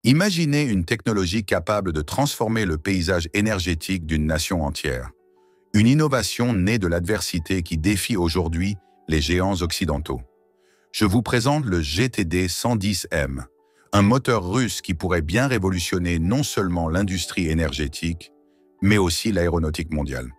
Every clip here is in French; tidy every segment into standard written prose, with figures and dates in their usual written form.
Imaginez une technologie capable de transformer le paysage énergétique d'une nation entière. Une innovation née de l'adversité qui défie aujourd'hui les géants occidentaux. Je vous présente le GTD-110M, un moteur russe qui pourrait bien révolutionner non seulement l'industrie énergétique, mais aussi l'aéronautique mondiale.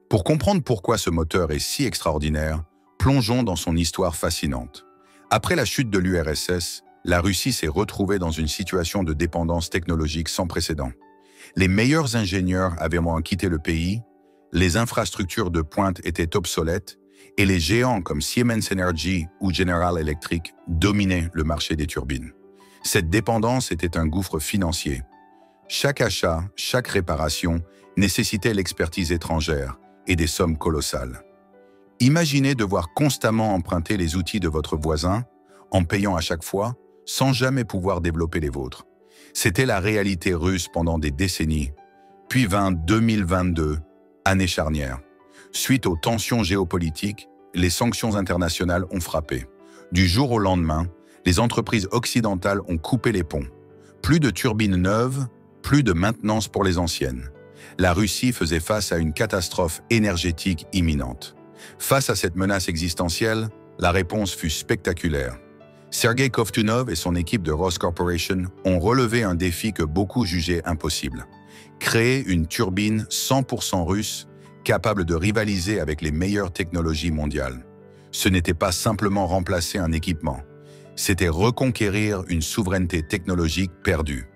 Pour comprendre pourquoi ce moteur est si extraordinaire, plongeons dans son histoire fascinante. Après la chute de l'URSS, la Russie s'est retrouvée dans une situation de dépendance technologique sans précédent. Les meilleurs ingénieurs avaient quitté le pays, les infrastructures de pointe étaient obsolètes et les géants comme Siemens Energy ou General Electric dominaient le marché des turbines. Cette dépendance était un gouffre financier. Chaque achat, chaque réparation nécessitait l'expertise étrangère et des sommes colossales. Imaginez devoir constamment emprunter les outils de votre voisin, en payant à chaque fois, sans jamais pouvoir développer les vôtres. C'était la réalité russe pendant des décennies. Puis vint 2022, année charnière. Suite aux tensions géopolitiques, les sanctions internationales ont frappé. Du jour au lendemain, les entreprises occidentales ont coupé les ponts. Plus de turbines neuves, plus de maintenance pour les anciennes. La Russie faisait face à une catastrophe énergétique imminente. Face à cette menace existentielle, la réponse fut spectaculaire. Sergei Kovtunov et son équipe de Ross Corporation ont relevé un défi que beaucoup jugeaient impossible. Créer une turbine 100% russe capable de rivaliser avec les meilleures technologies mondiales. Ce n'était pas simplement remplacer un équipement, c'était reconquérir une souveraineté technologique perdue.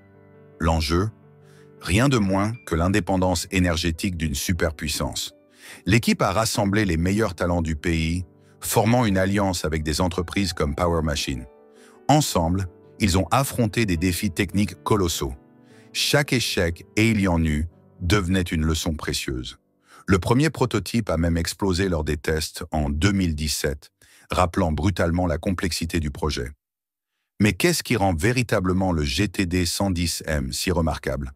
L'enjeu? Rien de moins que l'indépendance énergétique d'une superpuissance. L'équipe a rassemblé les meilleurs talents du pays, formant une alliance avec des entreprises comme Power Machine. Ensemble, ils ont affronté des défis techniques colossaux. Chaque échec, et il y en eut, devenait une leçon précieuse. Le premier prototype a même explosé lors des tests en 2017, rappelant brutalement la complexité du projet. Mais qu'est-ce qui rend véritablement le GTD-110M si remarquable?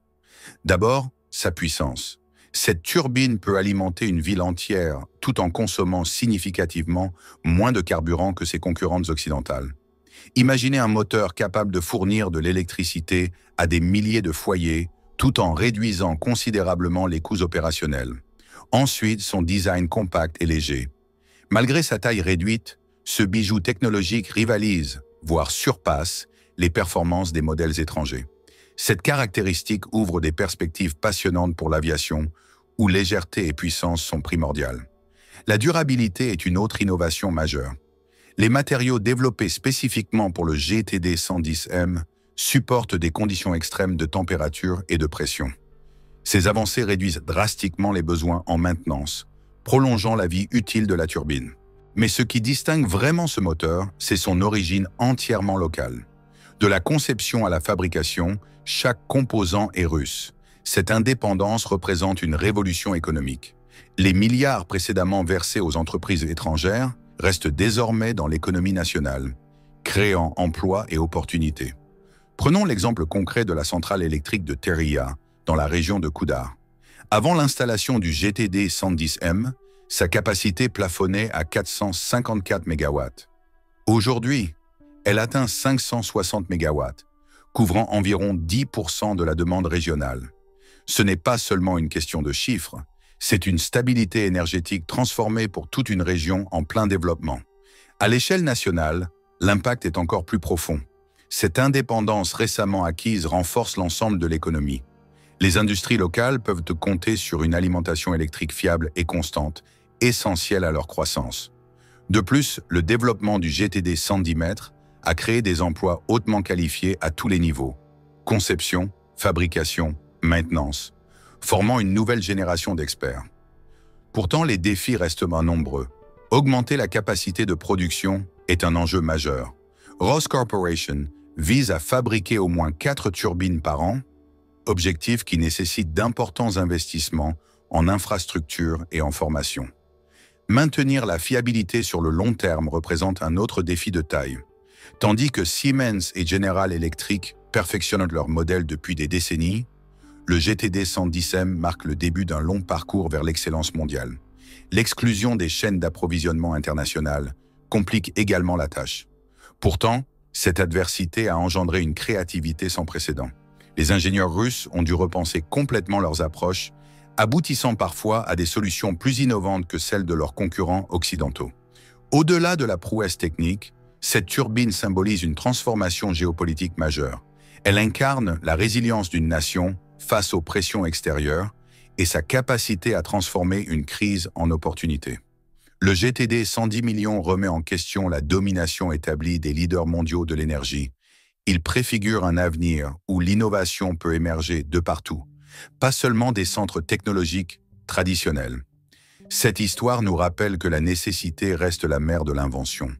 D'abord, sa puissance. Cette turbine peut alimenter une ville entière tout en consommant significativement moins de carburant que ses concurrentes occidentales. Imaginez un moteur capable de fournir de l'électricité à des milliers de foyers tout en réduisant considérablement les coûts opérationnels. Ensuite, son design compact et léger. Malgré sa taille réduite, ce bijou technologique rivalise, voire surpasse, les performances des modèles étrangers. Cette caractéristique ouvre des perspectives passionnantes pour l'aviation, où légèreté et puissance sont primordiales. La durabilité est une autre innovation majeure. Les matériaux développés spécifiquement pour le GTD-110M supportent des conditions extrêmes de température et de pression. Ces avancées réduisent drastiquement les besoins en maintenance, prolongeant la vie utile de la turbine. Mais ce qui distingue vraiment ce moteur, c'est son origine entièrement locale. De la conception à la fabrication, chaque composant est russe. Cette indépendance représente une révolution économique. Les milliards précédemment versés aux entreprises étrangères restent désormais dans l'économie nationale, créant emplois et opportunités. Prenons l'exemple concret de la centrale électrique de Teria, dans la région de Koudar. Avant l'installation du GTD-110M, sa capacité plafonnait à 454 MW. Aujourd'hui, elle atteint 560 MW, couvrant environ 10% de la demande régionale. Ce n'est pas seulement une question de chiffres, c'est une stabilité énergétique transformée pour toute une région en plein développement. À l'échelle nationale, l'impact est encore plus profond. Cette indépendance récemment acquise renforce l'ensemble de l'économie. Les industries locales peuvent compter sur une alimentation électrique fiable et constante, essentielle à leur croissance. De plus, le développement du GTD 110 mètres a créé des emplois hautement qualifiés à tous les niveaux. Conception, fabrication, maintenance, formant une nouvelle génération d'experts. Pourtant, les défis restent nombreux. Augmenter la capacité de production est un enjeu majeur. Ross Corporation vise à fabriquer au moins 4 turbines par an, objectif qui nécessite d'importants investissements en infrastructures et en formation. Maintenir la fiabilité sur le long terme représente un autre défi de taille. Tandis que Siemens et General Electric perfectionnent leur modèle depuis des décennies, le GTD 110M marque le début d'un long parcours vers l'excellence mondiale. L'exclusion des chaînes d'approvisionnement internationales complique également la tâche. Pourtant, Cette adversité a engendré une créativité sans précédent. Les ingénieurs russes ont dû repenser complètement leurs approches, aboutissant parfois à des solutions plus innovantes que celles de leurs concurrents occidentaux. Au-delà de la prouesse technique, cette turbine symbolise une transformation géopolitique majeure. Elle incarne la résilience d'une nation face aux pressions extérieures et sa capacité à transformer une crise en opportunité. Le GTD 110 millions remet en question la domination établie des leaders mondiaux de l'énergie. Il préfigure un avenir où l'innovation peut émerger de partout, pas seulement des centres technologiques traditionnels. Cette histoire nous rappelle que la nécessité reste la mère de l'invention.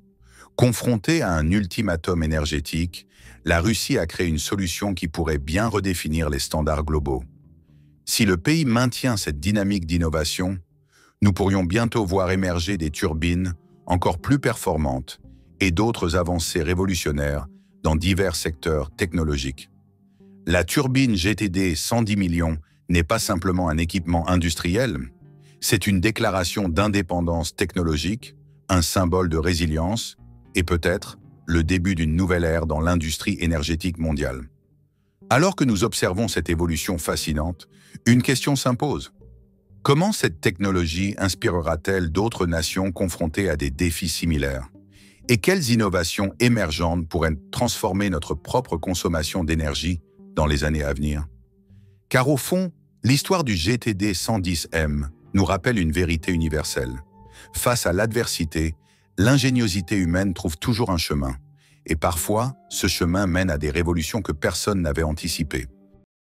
Confrontée à un ultimatum énergétique, la Russie a créé une solution qui pourrait bien redéfinir les standards globaux. Si le pays maintient cette dynamique d'innovation, nous pourrions bientôt voir émerger des turbines encore plus performantes et d'autres avancées révolutionnaires dans divers secteurs technologiques. La turbine GTD 110 millions n'est pas simplement un équipement industriel, c'est une déclaration d'indépendance technologique, un symbole de résilience et peut-être le début d'une nouvelle ère dans l'industrie énergétique mondiale. Alors que nous observons cette évolution fascinante, une question s'impose. Comment cette technologie inspirera-t-elle d'autres nations confrontées à des défis similaires? Et quelles innovations émergentes pourraient transformer notre propre consommation d'énergie dans les années à venir? Car au fond, l'histoire du GTD 110M nous rappelle une vérité universelle. Face à l'adversité, l'ingéniosité humaine trouve toujours un chemin. Et parfois, ce chemin mène à des révolutions que personne n'avait anticipées.